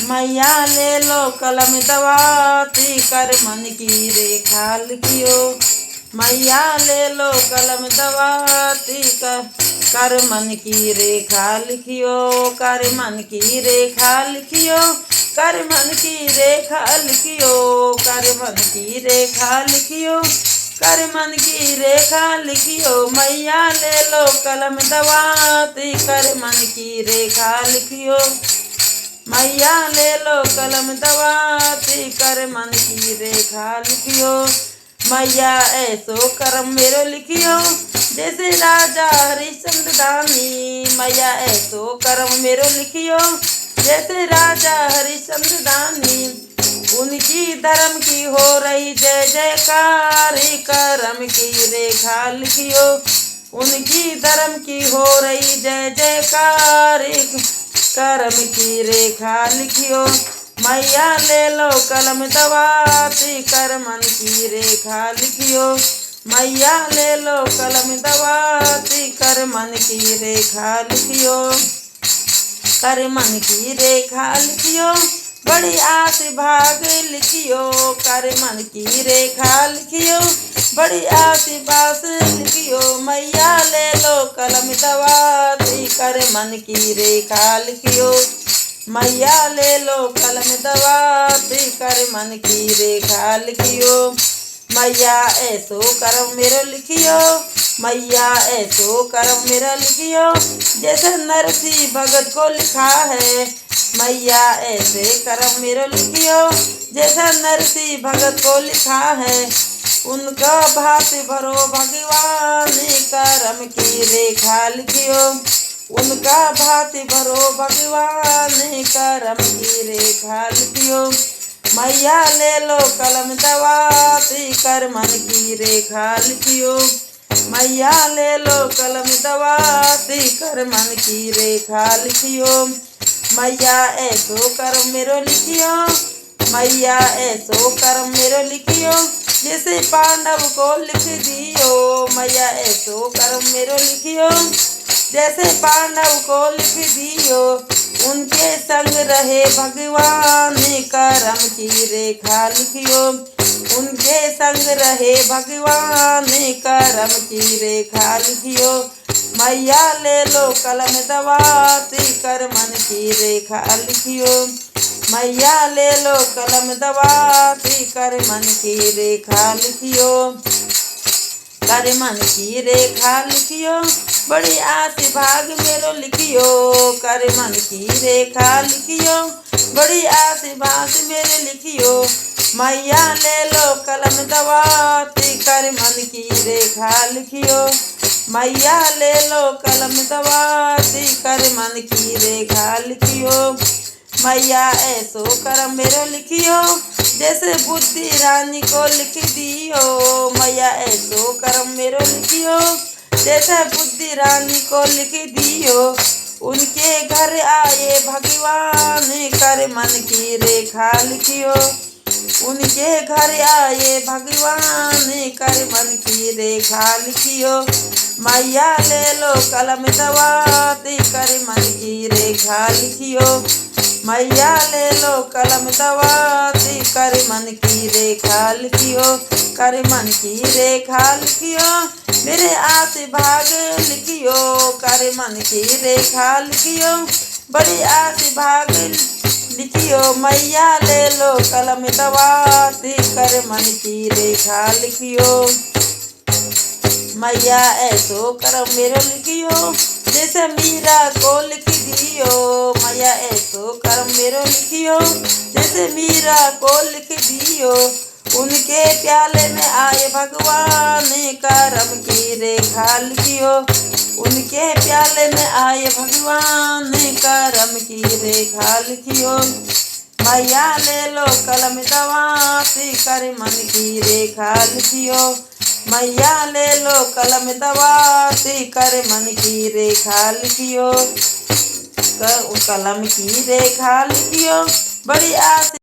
मैया ले लो कलम दवाती कर मन की रेखा लिखियो। मैया ले लो कलम दवाती कर मन की रेखा लिखियो। कर मन की रेखा लिखियो। कर मन की रेखा लिखियो। कर मन की रेखा लिखियो। कर मन की रेखा लिखियो। मैया ले लो कलम दवाती कर मन की रेखा लिखियो। मैया ले लो कलम दवाती कर मन की रेखा लिखियो। मैया ऐसो करम मेरो लिखियो जैसे राजा हरिश्चंद्र दानी। मैया ऐसो करम मेरो लिखियो जैसे राजा हरिश्चंद्र दानी। उनकी धर्म की हो रही जय जयकार करम की रेखा लिखियो। उनकी धर्म की हो रही जय जयकार करम की रेखा लिखियो। मैया ले लो कलम दवाती कर मन की रेखा लिखियो। मैया ले लो कलम दवाती कर मन की रेखा लिखियो। कर मन की रेखा लिखियो। बड़ी आस भाग लिखियो। कर मन की रेखा लिखियो। बड़ी आस बास लिखियो। मैया ले लो कलम दवाती कर मन की रेखा लिखियो। मैया ले लो कलम दवाती कर मन की रेखा लिखियो। मैया ऐसो करम मेरो लिखियो। मैया ऐसो करम मेरा लिखियो जैसे नरसी भगत को लिखा है। मैया ऐसे करम मेरो लिखियो जैसा नरसी भगत को लिखा है। उनका भांति भरो भगवान करम की रेखा लिखियो। उनका भांति भरो भगवान करम की रेखा लिखियो। मैया ले लो कलम दवाती कर मन की रेखा लिखियो। मैया ले लो कलम दवाती कर मन की रेखा लिखियो। मैया ऐसो करम मेरो लिखियो। मैया ऐसो करम मेरो लिखियो जैसे पांडव को लिख दियो। मैया ऐसो करम मेरो लिखियो जैसे पांडव को लिख दियो। उनके संग रहे भगवान करम की रेखा लिखियो। उनके संग रहे भगवान करम की रेखा लिखियो। मैया ले लो कलम दवाती कर मन की रेखा लिखियो। मैया ले लो कलम दवाती कर मन की रेखा लिखियो। कर मन की रेखा लिखियो। बड़ी आस भाग मेरो लिखियो। कर मन की रेखा लिखियो। बड़ी आस बास मेरे लिखियो। मैया ले लो कलम दवाती कर मन की रेखा लिखियो। मैया ले लो कलम दवाती कर मन की रेखा लिखियो। मैया ऐसो करम मेरो लिखियो जैसे बुद्धि रानी को लिख दियो। मैया ऐसो करम मेरो लिखियो जैसे बुद्धि रानी को लिख दियो। उनके घर आए भगवान कर मन की रेखा लिखियो। उनके घर आए भगवान कर मन की रेखा लिखियो। मैया ले लो कलम दवाती कर मन की रेखा लिखियो। मैया ले लो कलम दवाती कर मन की रेखा लिखियो। कर मन की रेखा लिखियो मेरे आस भाग लिखियो। कर मन की रेखा लिखियो बड़ी आस भाग लिखियो। मैया ले लो कलम दवाती कर मन की रेखा लिखियो। मैया ऐसो करम मेरो लिखियो जैसे मीरा को लिख दियो। मैया ऐसो करम मेरो लिखियो जैसे मीरा को लिख दियो। उनके प्याले में आए भगवान करम की रेखा लिखियो। उनके प्याले में आए भगवान करम की रेखा लिखियो। मैया ले लो कलम दवाती कर मन की रेखा लिखियो। मैया ले लो कलम दवाती कर मन की रेखा लिखियो। कलम की रेखा लिखियो बड़ी आस